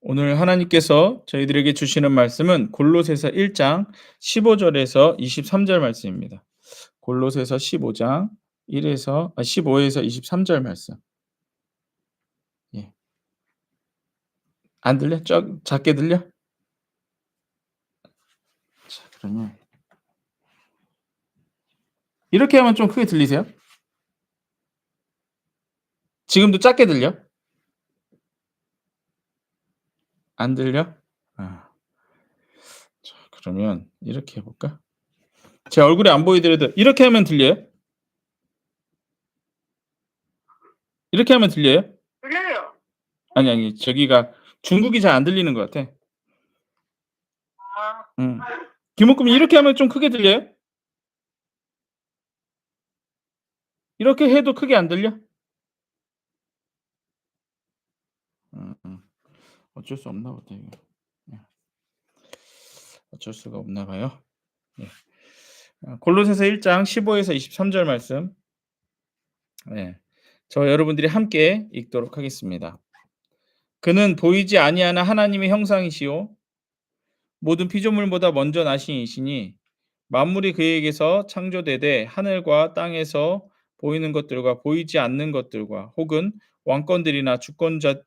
오늘 하나님께서 저희들에게 주시는 말씀은 골로새서 1장 15절에서 23절 말씀입니다. 골로새서 15장 15에서 23절 말씀. 예. 안 들려? 작게 들려? 자, 그러면 이렇게 하면 좀 크게 들리세요? 지금도 작게 들려? 안 들려? 아. 자, 그러면 이렇게 해 볼까? 제 얼굴이 안 보이더라도 이렇게 하면 들려요? 이렇게 하면 들려요? 들려요. 아니, 저기가 중국이 잘 안 들리는 것 같아. 아. 음. 김옥금이 이렇게 하면 좀 크게 들려요? 이렇게 해도 크게 안 들려? 음. 어쩔 수 없나 보다 이거. 예. 어쩔 수가 없나 봐요. 예. 골로새서 1장 15 에서 23절 말씀. 예. 저와 여러분들이 함께 읽도록 하겠습니다. 그는 보이지 아니하는 하나님의 형상이시요 모든 피조물보다 먼저 나신 이시니 만물이 그에게서 창조되되 하늘과 땅에서 보이는 것들과 보이지 않는 것들과 혹은 왕권들이나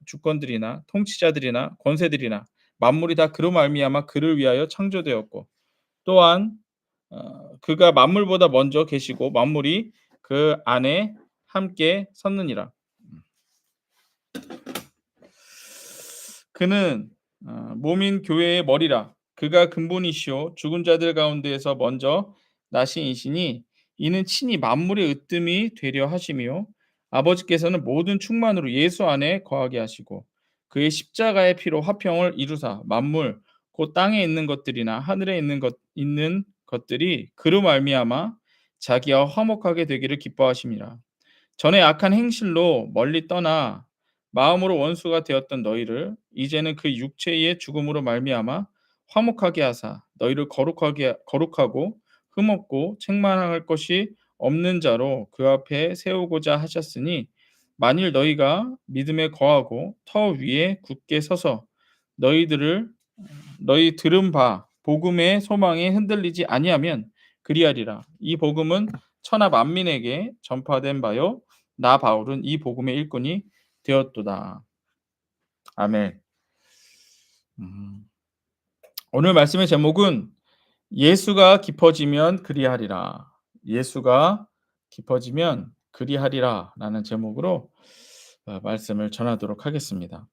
주권들이나 통치자들이나 권세들이나 만물이 다 그로 말미암아 그를 위하여 창조되었고 또한 그가 만물보다 먼저 계시고 만물이 그 안에 함께 섰느니라. 그는 몸인 교회의 머리라. 그가 근본이시요 죽은 자들 가운데에서 먼저 나신 이시니 이는 친히 만물의 으뜸이 되려 하심이요 아버지께서는 모든 충만으로 예수 안에 거하게 하시고 그의 십자가의 피로 화평을 이루사 만물 곧 땅에 있는 것들이나 하늘에 있는 것들이 그로 말미암아 자기와 화목하게 되기를 기뻐하심이라. 전에 악한 행실로 멀리 떠나 마음으로 원수가 되었던 너희를 이제는 그 육체의 죽음으로 말미암아 화목하게 하사 너희를 거룩하고 흠없고 책망할 것이 없는 자로 그 앞에 세우고자 하셨으니 만일 너희가 믿음에 거하고 터 위에 굳게 서서 너희들을 너희 들은 바 복음의 소망에 흔들리지 아니하면 그리하리라. 이 복음은 천하 만민에게 전파된 바요 나 바울은 이 복음의 일꾼이 되었도다. 아멘. 음. 오늘 말씀의 제목은 예수가 깊어지면 그리하리라. 예수가 깊어지면 그리하리라라는 제목으로 말씀을 전하도록 하겠습니다.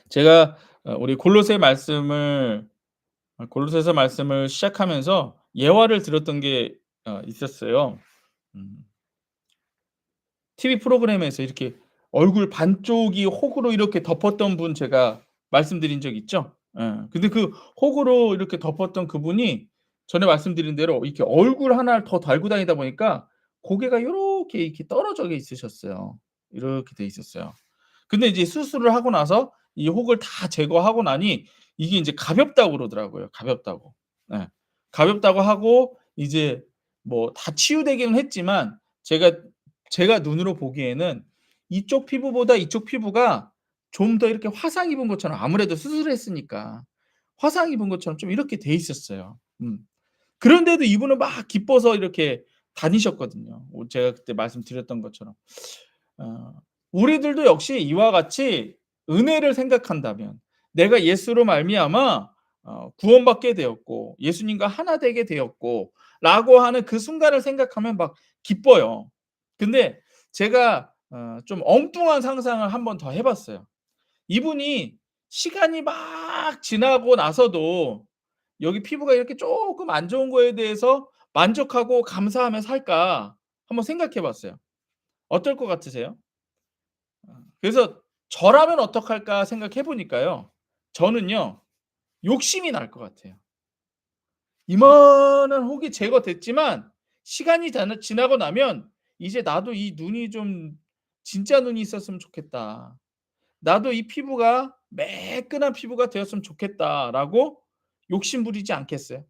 제가 우리 골로새서 말씀을 시작하면서 예화를 들었던 게 있었어요. 음. TV 프로그램에서 이렇게 얼굴 반쪽이 혹으로 이렇게 덮었던 분 제가 말씀드린 적 있죠? 예. 근데 그 혹으로 이렇게 덮었던 그분이 전에 말씀드린 대로 이렇게 얼굴 하나를 더 달고 다니다 보니까 고개가 요렇게 이렇게 떨어져 있으셨어요. 이렇게 돼 있었어요. 근데 이제 수술을 하고 나서 이 혹을 다 제거하고 나니 이게 인제 가볍다고 그러더라고요, 가볍다고. 예. 가볍다고 하고 이제 뭐 다 치유되기는 했지만 제가 눈으로 보기에는 이쪽 피부보다 이쪽 피부가 좀 더 이렇게 화상 입은 것처럼 아무래도 수술을 했으니까 화상 입은 것처럼 좀 이렇게 돼 있었어요. 그런데도 이분은 막 기뻐서 이렇게 다니셨거든요. 제가 그때 말씀드렸던 것처럼. 어 우리들도 역시 이와 같이 은혜를 생각한다면 내가 예수로 말미암아 구원받게 되었고 예수님과 하나 되게 되었고 라고 하는 그 순간을 생각하면 막 기뻐요. 근데 제가 좀 엉뚱한 상상을 한번 더 해 봤어요. 이분이 시간이 막 지나고 나서도 여기 피부가 이렇게 쪼끔 안 좋은 거에 대해서 만족하고 감사하며 살까 한번 생각해 봤어요. 어떨 것 같으세요? 그래서 저라면 어떡할까 생각해 보니까요. 저는요. 욕심이 날 것 같아요. 이만한 혹이 제거됐지만 시간이 지나고 나면 이제 나도 이 눈이 좀 진짜 눈이 있었으면 좋겠다. 나도 이 피부가 매끈한 피부가 되었으면 좋겠다라고 욕심 부리지 않겠어요?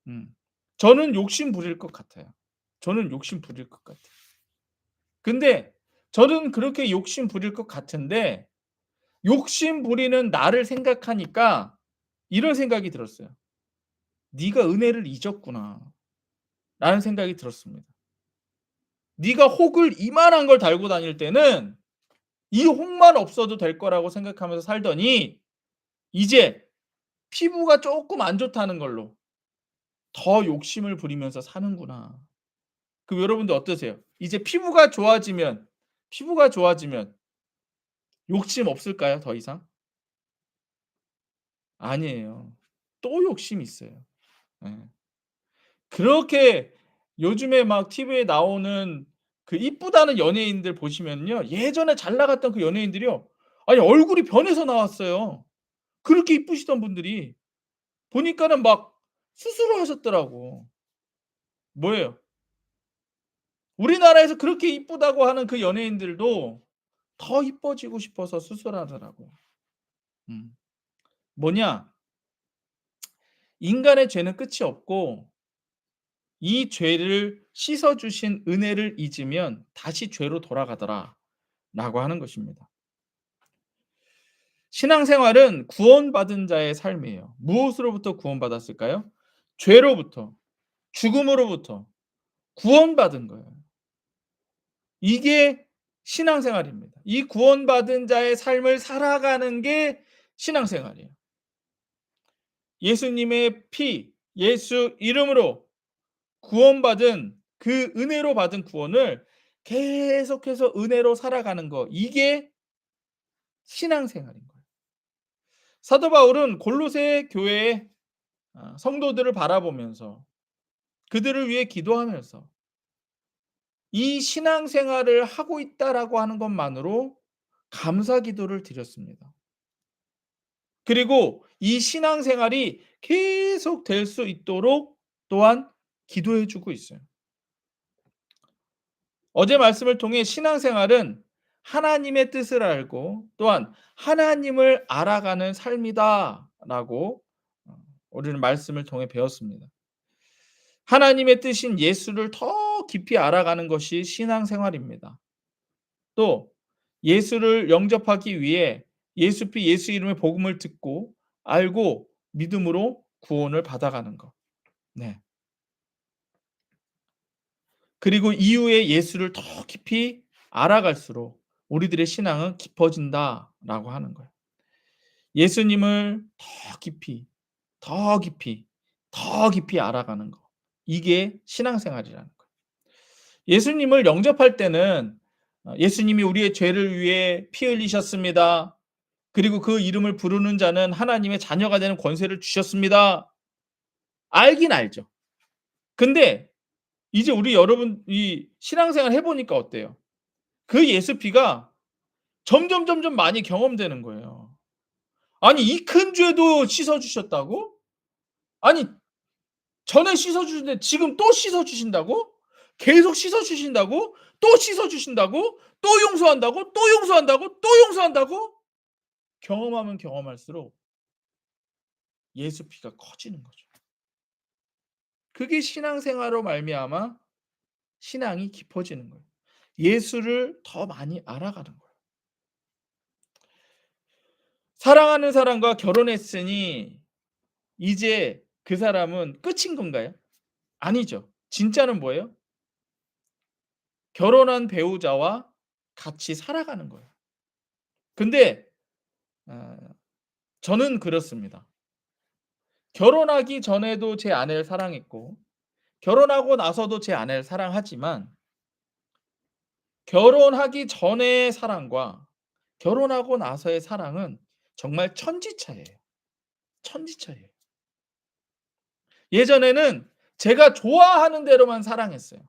음. 저는 욕심 부릴 것 같아요. 저는 욕심 부릴 것 같아요. 근데 저는 그렇게 욕심 부릴 것 같은데 욕심 부리는 나를 생각하니까 이런 생각이 들었어요. '네가 은혜를 잊었구나.'라는 생각이 들었습니다. 네가 혹을 이만한 걸 달고 다닐 때는 이 혹만 없어도 될 거라고 생각하면서 살더니 이제 피부가 쪼끔 안 좋다는 걸로 더 욕심을 부리면서 사는구나. 그럼 여러분들 어떠세요? 이제 피부가 좋아지면 욕심 없을까요, 더 이상? 아니에요. 또 욕심이 있어요. 예. 그렇게 요즘에 막 TV에 나오는 그 이쁘다는 연예인들 보시면요. 예전에 잘 나갔던 그 연예인들이요. 아니 얼굴이 변해서 나왔어요. 그렇게 이쁘시던 분들이. 보니까는 막 수술을 하셨더라고. 뭐예요? 우리나라에서 그렇게 이쁘다고 하는 그 연예인들도 더 이뻐지고 싶어서 수술하더라고요. 음. 뭐냐? 인간의 죄는 끝이 없고 이 죄를 씻어 주신 은혜를 잊으면 다시 죄로 돌아가더라라고 하는 것입니다. 신앙생활은 구원받은 자의 삶이에요. 무엇으로부터 구원받았을까요? 죄로부터, 죽음으로부터 구원받은 거예요. 이게 신앙생활입니다. 이 구원받은 자의 삶을 살아가는 게 신앙생활이에요. 예수님의 피, 예수 이름으로 구원받은 그 은혜로 받은 구원을 계속해서 은혜로 살아가는 거 이게 신앙생활인 거예요. 사도 바울은 골로새 교회의 성도들을 바라보면서 그들을 위해 기도하면서 이 신앙생활을 하고 있다라고 하는 것만으로 감사 기도를 드렸습니다. 그리고 이 신앙생활이 계속 될 수 있도록 또한 기도해 주고 있어요. 어제 말씀을 통해 신앙생활은 하나님의 뜻을 알고 또한 하나님을 알아가는 삶이다라고 우리는 말씀을 통해 배웠습니다. 하나님의 뜻인 예수를 더 깊이 알아가는 것이 신앙생활입니다. 또 예수를 영접하기 위해 예수 피 예수 이름의 복음을 듣고 알고 믿음으로 구원을 받아가는 것. 네. 그리고 이후에 예수를 더 깊이 알아갈수록 우리들의 신앙은 깊어진다라고 하는 거예요. 예수님을 더 깊이, 더 깊이, 더 깊이 알아가는 거. 이게 신앙생활이라는 거예요. 예수님을 영접할 때는 예수님이 우리의 죄를 위해 피 흘리셨습니다. 그리고 그 이름을 부르는 자는 하나님의 자녀가 되는 권세를 주셨습니다. 알긴 알죠. 근데 이제 우리 여러분 이 신앙생활 해 보니까 어때요? 그 예수 피가 점점 많이 경험되는 거예요. 아니 이 큰 죄도 씻어 주셨다고? 아니 전에 씻어 주셨는데 지금 또 씻어 주신다고? 계속 씻어 주신다고? 또 씻어 주신다고? 또 용서한다고? 또 용서한다고? 또 용서한다고? 경험하면 경험할수록 예수 피가 커지는 거죠. 그게 신앙생활로 말미암아 신앙이 깊어지는 거예요. 예수를 더 많이 알아가는 거예요. 사랑하는 사람과 결혼했으니 이제 그 사람은 끝인 건가요? 아니죠. 진짜는 뭐예요? 결혼한 배우자와 같이 살아가는 거예요. 근데 어 저는 그렇습니다. 결혼하기 전에도 제 아내를 사랑했고 결혼하고 나서도 제 아내를 사랑하지만 결혼하기 전의 사랑과 결혼하고 나서의 사랑은 정말 천지차이예요. 천지차이예요. 예전에는 제가 좋아하는 대로만 사랑했어요.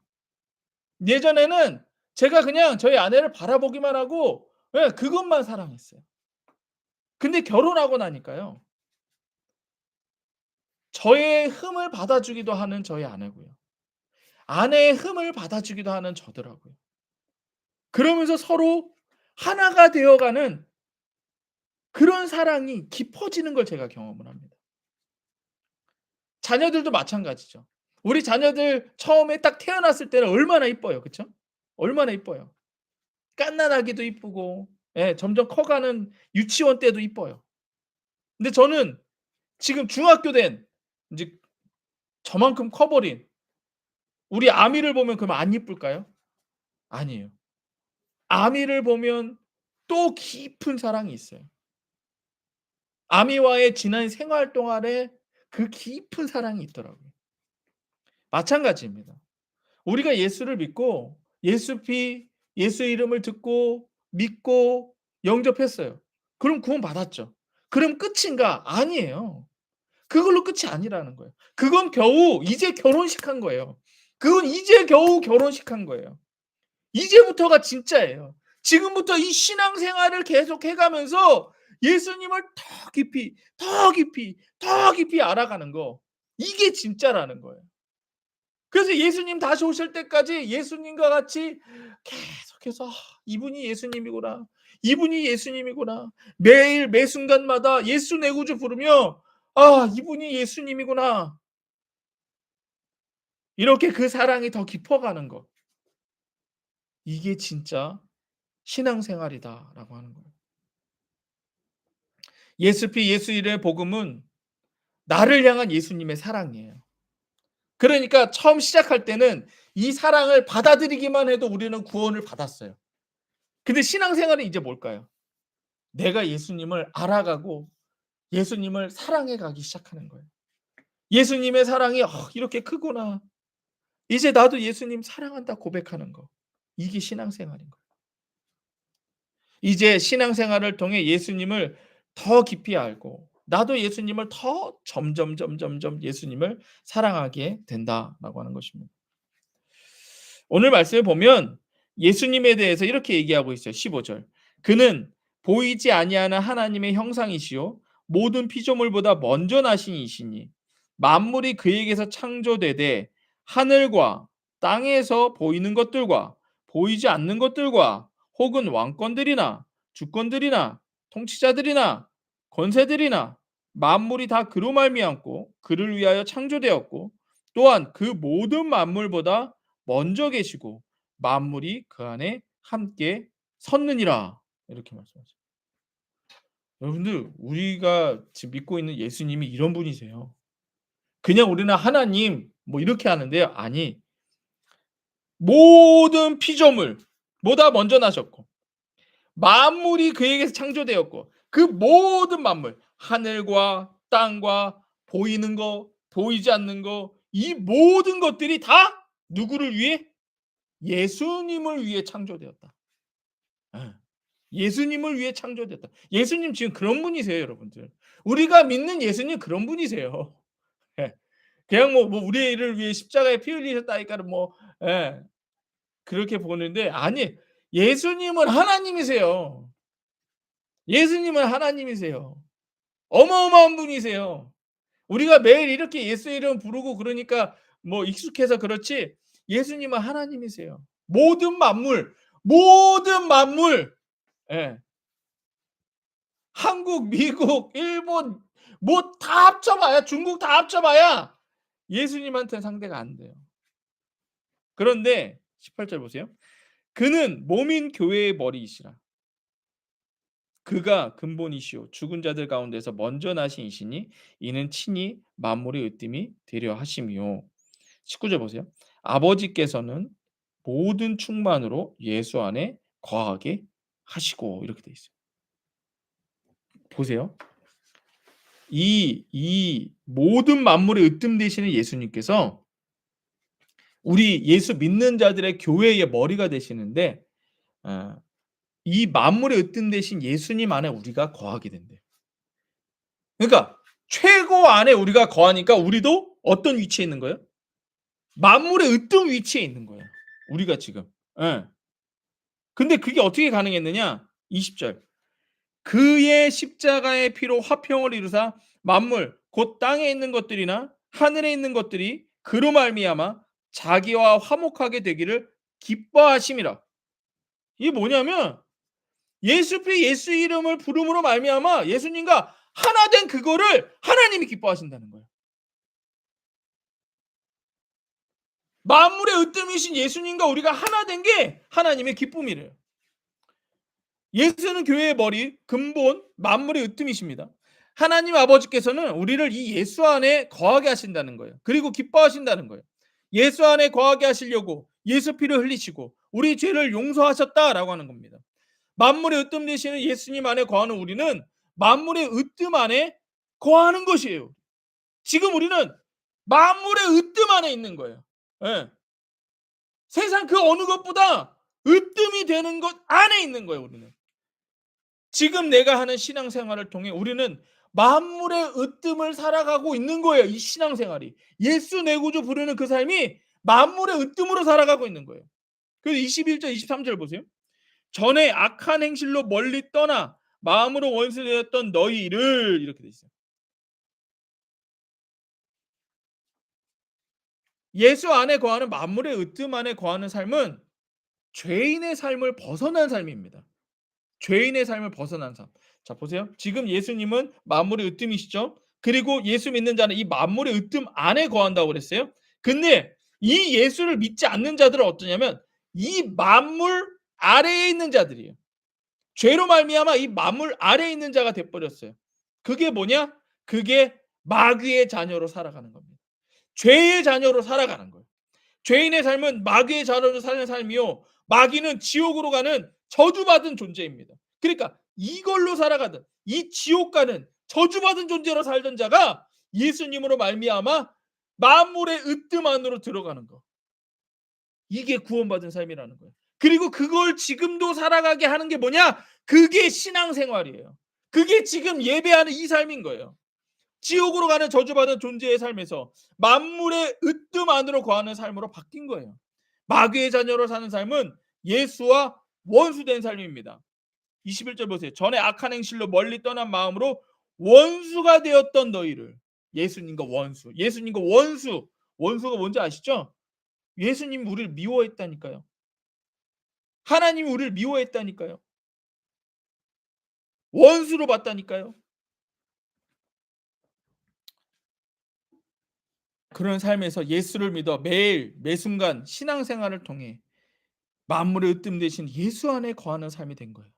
예전에는 제가 그냥 저희 아내를 바라보기만 하고 예 그것만 사랑했어요. 근데 결혼하고 나니까요. 저의 흠을 받아주기도 하는 저희 아내고요. 아내의 흠을 받아주기도 하는 저더라고요. 그러면서 서로 하나가 되어가는 그런 사랑이 깊어지는 걸 제가 경험을 합니다. 자녀들도 마찬가지죠. 우리 자녀들 처음에 딱 태어났을 때는 얼마나 이뻐요. 그쵸? 얼마나 이뻐요. 갓난아기도 이쁘고 예, 점점 커가는 유치원 때도 이뻐요. 근데 저는 지금 중학교 된 인제 저만큼 커 버린 우리 아미를 보면 그러면 안 이쁠까요? 아니에요. 아미를 보면 또 깊은 사랑이 있어요. 아미와의 지난 생활 동안에 그 깊은 사랑이 있더라고요. 마찬가지입니다. 우리가 예수를 믿고 예수 피 예수 이름을 듣고 믿고 영접했어요. 그럼 구원 받았죠. 그럼 끝인가? 아니에요. 그걸로 끝이 아니라는 거예요. 그건 겨우 이제 결혼식 한 거예요. 그건 이제 겨우 결혼식 한 거예요. 이제부터가 진짜예요. 지금부터 이 신앙생활을 계속해 가면서 예수님을 더 깊이, 더 깊이, 더 깊이 알아가는 거. 이게 진짜라는 거예요. 그래서 예수님 다시 오실 때까지 예수님과 같이 계속해서 '아 이분이 예수님이구나. 이분이 예수님이구나.' 매일 매 순간마다 예수 내 구주 부르며 '아 이분이 예수님이구나.' 이렇게 그 사랑이 더 깊어가는 것. 이게 진짜 신앙생활이다라고 하는 거예요. 예수 피 예수 이름의 복음은 나를 향한 예수님의 사랑이에요. 그러니까 처음 시작할 때는 이 사랑을 받아들이기만 해도 우리는 구원을 받았어요. 근데 신앙생활은 이제 뭘까요? 내가 예수님을 알아가고 예수님을 사랑해 가기 시작하는 거예요. 예수님의 사랑이 이렇게 크구나. 이제 나도 예수님 사랑한다 고백하는 거. 이게 신앙생활인 거예요. 이제 신앙생활을 통해 예수님을 더 깊이 알고 나도 예수님을 더 점점 예수님을 사랑하게 된다라고 하는 것입니다. 오늘 말씀을 보면 예수님에 대해서 이렇게 얘기하고 있어요. 15절. 그는 보이지 아니하는 하나님의 형상이시요 모든 피조물보다 먼저 나신 이시니 만물이 그에게서 창조되되 하늘과 땅에서 보이는 것들과 보이지 않는 것들과 혹은 왕권들이나 주권들이나 통치자들이나 권세들이나 만물이 다 그로 말미암고 그를 위하여 창조되었고 또한 그 모든 만물보다 먼저 계시고 만물이 그 안에 함께 섰느니라. 이렇게 말씀하세요. 여러분들 우리가 지금 믿고 있는 예수님이 이런 분이세요. 그냥 우리는 하나님 뭐 이렇게 하는데요. 아니 모든 피조물보다 먼저 나셨고 만물이 그에게서 창조되었고 그 모든 만물 하늘과 땅과 보이는 거 보이지 않는 거 이 모든 것들이 다 누구를 위해? 예수님을 위해 창조되었다. 예. 예수님을 위해 창조됐다. 예수님 지금 그런 분이세요, 여러분들. 우리가 믿는 예수님 그런 분이세요. 예. 그냥 우리를 위해 십자가에 피 흘리셨다니까는 예. 그렇게 보는데 아니 예수님은 하나님이세요. 예수님은 하나님이세요. 어마어마한 분이세요. 우리가 매일 이렇게 예수 이름 부르고 그러니까 익숙해서 그렇지 예수님은 하나님이세요. 모든 만물 예. 한국, 미국, 일본 다 합쳐 봐야 중국 다 합쳐 봐야 예수님한테는 상대가 안 돼요. 그런데 18절 보세요. 그는 몸인 교회의 머리이시라. 그가 근본이시요 죽은 자들 가운데서 먼저 나신 이시니 이는 친히 만물의 으뜸이 되려 하심이요. 19절 보세요. 아버지께서는 모든 충만으로 예수 안에 거하게 하시고 이렇게 돼 있어요. 보세요. 이 모든 만물의 으뜸 되시는 예수님께서 우리 예수 믿는 자들의 교회의 머리가 되시는데 어 이 만물의 으뜸 되신 예수님 안에 우리가 거하게 된대요. 그러니까 최고 안에 우리가 거하니까 우리도 어떤 위치에 있는 거예요? 만물의 으뜸 위치에 있는 거예요. 우리가 지금. 예. 근데 그게 어떻게 가능했느냐? 20 절. 그의 십자가의 피로 화평을 이루사 만물 곧 땅에 있는 것들이나 하늘에 있는 것들이 그로 말미암아 자기와 화목하게 되기를 기뻐하심이라. 이게 뭐냐면 예수 피 예수 이름을 부름으로 말미암아 예수님과 하나 된 그거를 하나님이 기뻐하신다는 거예요. 만물의 으뜸이신 예수님과 우리가 하나 된 게 하나님의 기쁨이래요. 예수는 교회의 머리, 근본, 만물의 으뜸이십니다. 하나님 아버지께서는 우리를 이 예수 안에 거하게 하신다는 거예요. 그리고 기뻐하신다는 거예요. 예수 안에 거하게 하시려고 예수 피를 흘리시고 우리 죄를 용서하셨다라고 하는 겁니다. 만물의 으뜸 되시는 예수님 안에 거하는 우리는 만물의 으뜸 안에 거하는 것이에요. 지금 우리는 만물의 으뜸 안에 있는 거예요. 예. 세상 그 어느 것보다 으뜸이 되는 것 안에 있는 거예요, 우리는. 지금 내가 하는 신앙생활을 통해 우리는 만물의 으뜸을 살아가고 있는 거예요. 이 신앙생활이. 예수 내 구주 부르는 그 삶이 만물의 으뜸으로 살아가고 있는 거예요. 그래서 21절 23절 보세요. 전에 악한 행실로 멀리 떠나 마음으로 원수되었던 너희를 이렇게 돼 있어요. 예수 안에 거하는 만물의 으뜸 안에 거하는 삶은 죄인의 삶을 벗어난 삶입니다. 죄인의 삶을 벗어난 삶. 자 보세요. 지금 예수님은 만물의 으뜸이시죠. 그리고 예수 믿는 자는 이 만물의 으뜸 안에 거한다고 그랬어요. 근데 이 예수를 믿지 않는 자들은 어떠냐면 이 만물 아래에 있는 자들이에요. 죄로 말미암아 이 만물 아래에 있는 자가 돼 버렸어요. 그게 뭐냐? 그게 마귀의 자녀로 살아가는 겁니다. 죄의 자녀로 살아가는 거예요. 죄인의 삶은 마귀의 자녀로 사는 삶이요. 마귀는 지옥으로 가는 저주받은 존재입니다. 그러니까 이걸로 살아가던 이 지옥 가는 저주받은 존재로 살던 자가 예수님으로 말미암아 만물의 으뜸 안으로 들어가는 거. 이게 구원받은 삶이라는 거예요. 그리고 그걸 지금도 살아가게 하는 게 뭐냐? 그게 신앙생활이에요. 그게 지금 예배하는 이 삶인 거예요. 지옥으로 가는 저주받은 존재의 삶에서 만물의 으뜸 안으로 거하는 삶으로 바뀐 거예요. 마귀의 자녀로 사는 삶은 예수와 원수된 삶입니다. 21절 보세요. 전에 악한 행실로 멀리 떠난 마음으로 원수가 되었던 너희를. 예수님과 원수. 예수님과 원수. 원수가 뭔지 아시죠? 예수님이 우리를 미워했다니까요. 하나님이 우리를 미워했다니까요. 원수로 봤다니까요. 그런 삶에서 예수를 믿어 매일 매순간 신앙생활을 통해 만물의 으뜸 되신 예수 안에 거하는 삶이 된 거예요.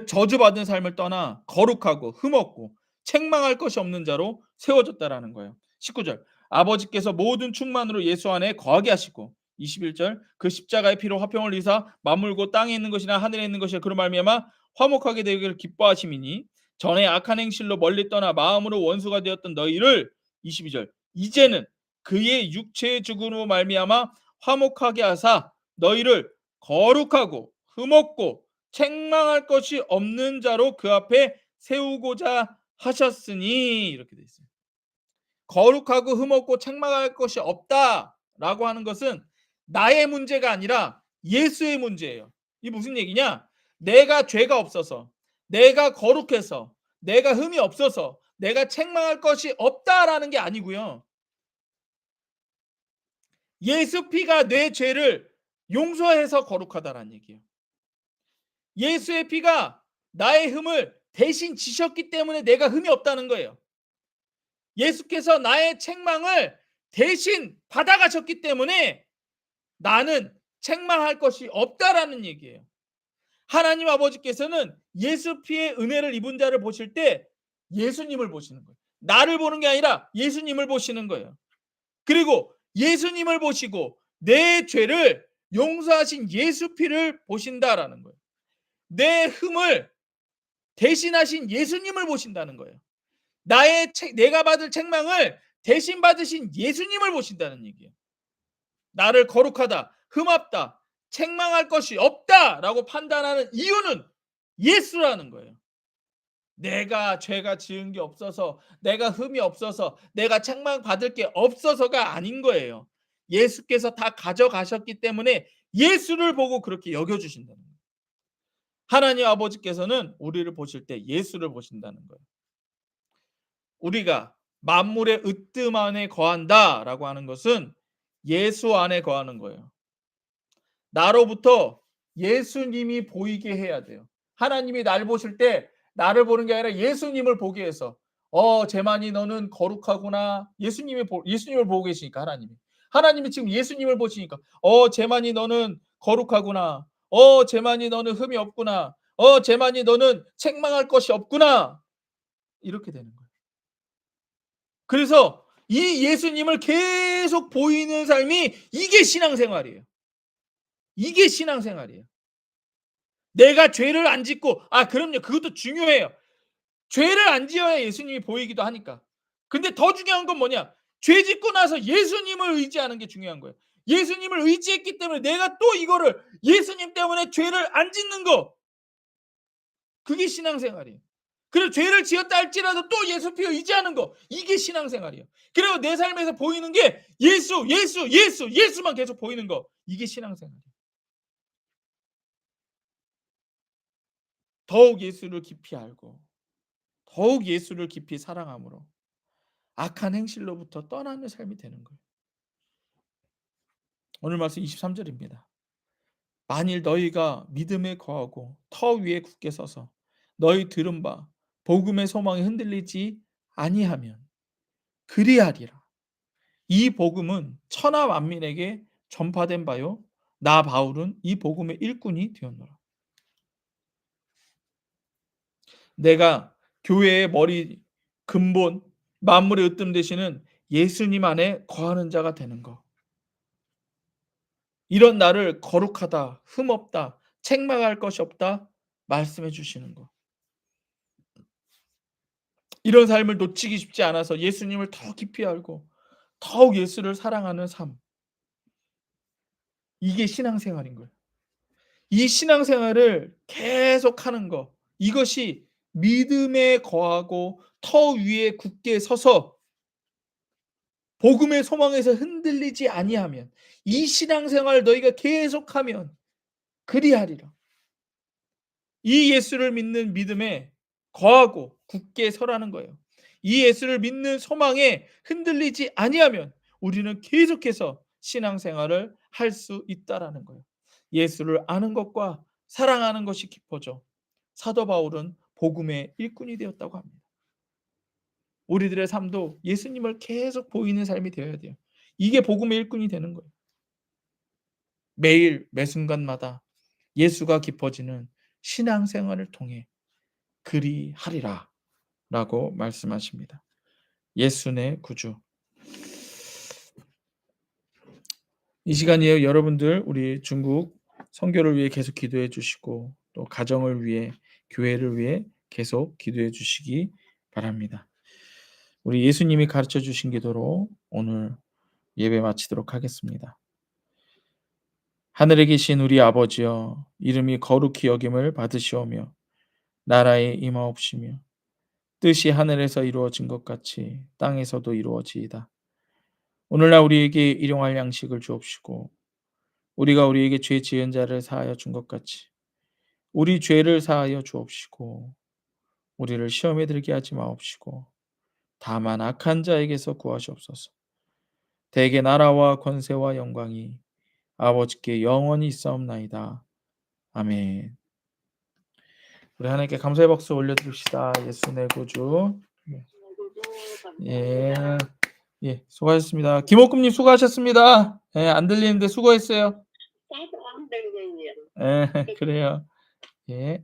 저주받은 삶을 떠나 거룩하고 흠없고 책망할 것이 없는 자로 세워졌다라는 거예요. 19절 아버지께서 모든 충만으로 예수 안에 거하게 하시고 21절 그 십자가의 피로 화평을 이사 만물고 땅에 있는 것이나 하늘에 있는 것이나 그로 말미암아 화목하게 되기를 기뻐하심이니 전에 악한 행실로 멀리 떠나 마음으로 원수가 되었던 너희를 22절 이제는 그의 육체의 죽음으로 말미암아 화목하게 하사 너희를 거룩하고 흠없고 책망할 것이 없는 자로 그 앞에 세우고자 하셨으니 이렇게 돼 있어요. 거룩하고 흠없고 책망할 것이 없다라고 하는 것은 나의 문제가 아니라 예수의 문제예요. 이 무슨 얘기냐? 내가 죄가 없어서, 내가 거룩해서, 내가 흠이 없어서, 내가 책망할 것이 없다라는 게 아니고요. 예수 피가 내 죄를 용서해서 거룩하다라는 얘기예요. 예수의 피가 나의 흠을 대신 지셨기 때문에 내가 흠이 없다는 거예요. 예수께서 나의 책망을 대신 받아가셨기 때문에 나는 책망할 것이 없다라는 얘기예요. 하나님 아버지께서는 예수 피의 은혜를 입은 자를 보실 때 예수님을 보시는 거예요. 나를 보는 게 아니라 예수님을 보시는 거예요. 그리고 예수님을 보시고 내 죄를 용서하신 예수 피를 보신다라는 거예요. 내 흠을 대신하신 예수님을 보신다는 거예요. 내가 받을 책망을 대신 받으신 예수님을 보신다는 얘기예요. 나를 거룩하다, 흠없다, 책망할 것이 없다라고 판단하는 이유는 예수라는 거예요. 내가 죄가 지은 게 없어서, 내가 흠이 없어서, 내가 책망 받을 게 없어서가 아닌 거예요. 예수께서 다 가져가셨기 때문에 예수를 보고 그렇게 여겨주신다는 거예요. 하나님 아버지께서는 우리를 보실 때 예수를 보신다는 거예요. 우리가 만물의 으뜸 안에 거한다라고 하는 것은 예수 안에 거하는 거예요. 나로부터 예수님이 보이게 해야 돼요. 하나님이 날 보실 때 나를 보는 게 아니라 예수님을 보게 해서 제만이 너는 거룩하구나. 예수님을 보고 계시니까 하나님이 지금 예수님을 보시니까 제만이 너는 거룩하구나. 제만이 너는 흠이 없구나. 재만이 너는 책망할 것이 없구나. 이렇게 되는 거예요. 그래서 이 예수님을 계속 보이는 삶이 이게 신앙생활이에요. 이게 신앙생활이에요. 내가 죄를 안 짓고 그럼요. 그것도 중요해요. 죄를 안 지어야 예수님이 보이기도 하니까. 근데 더 중요한 건 뭐냐? 죄 짓고 나서 예수님을 의지하는 게 중요한 거예요. 예수님을 의지했기 때문에 내가 또 이거를 예수님 때문에 죄를 안 짓는 거. 그게 신앙생활이에요. 그리고 죄를 지었다 할지라도 또 예수 피 의지하는 거. 이게 신앙생활이에요. 그리고 내 삶에서 보이는 게 예수만 계속 보이는 거. 이게 신앙생활이에요. 더욱 예수를 깊이 알고 더욱 예수를 깊이 사랑함으로 악한 행실로부터 떠나는 삶이 되는 거예요. 오늘 말씀 23절입니다. 만일 너희가 믿음에 거하고 터 위에 굳게 서서 너희 들은 바 복음의 소망이 흔들리지 아니하면 그리하리라. 이 복음은 천하 만민에게 전파된 바요. 나 바울은 이 복음의 일꾼이 되었노라. 내가 교회의 머리 근본 만물의 으뜸 되시는 예수님 안에 거하는 자가 되는 거. 이런 나를 거룩하다, 흠없다, 책망할 것이 없다 말씀해 주시는 거. 이런 삶을 놓치기 쉽지 않아서 예수님을 더 깊이 알고 더욱 예수를 사랑하는 삶. 이게 신앙생활인 거예요. 이 신앙생활을 계속하는 거. 이것이 믿음에 거하고 터 위에 굳게 서서 복음의 소망에서 흔들리지 아니하면 이 신앙생활을 너희가 계속하면 그리하리라. 이 예수를 믿는 믿음에 거하고 굳게 서라는 거예요. 이 예수를 믿는 소망에 흔들리지 아니하면 우리는 계속해서 신앙생활을 할 수 있다라는 거예요. 예수를 아는 것과 사랑하는 것이 깊어져 사도 바울은 복음의 일꾼이 되었다고 합니다. 우리들의 삶도 예수님을 계속 보이는 삶이 되어야 돼요. 이게 복음의 일꾼이 되는 거예요. 매일 매 순간마다 예수가 깊어지는 신앙생활을 통해 그리하리라 라고 말씀하십니다. 예수 내 구주. 이 시간에 여러분들 우리 중국 선교를 위해 계속 기도해 주시고 또 가정을 위해 교회를 위해 계속 기도해 주시기 바랍니다. 우리 예수님이 가르쳐 주신 기도로 오늘 예배 마치도록 하겠습니다. 하늘에 계신 우리 아버지여, 이름이 거룩히 여김을 받으시오며 나라에 임하옵시며 뜻이 하늘에서 이루어진 것 같이 땅에서도 이루어지이다. 오늘날 우리에게 일용할 양식을 주옵시고 우리가 우리에게 죄 지은 자를 사하여 준 것 같이 우리 죄를 사하여 주옵시고 우리를 시험에 들게 하지 마옵시고 다만 악한 자에게서 구하시옵소서. 대개 나라와 권세와 영광이 아버지께 영원히 있사옵나이다. 아멘. 우리 하나님께 감사의 박수 올려드립시다. 예수 내 구주. 예, 예, 수고하셨습니다. 김옥금님 수고하셨습니다. 예, 안 들리는데 수고했어요. 예, 그래요. 예.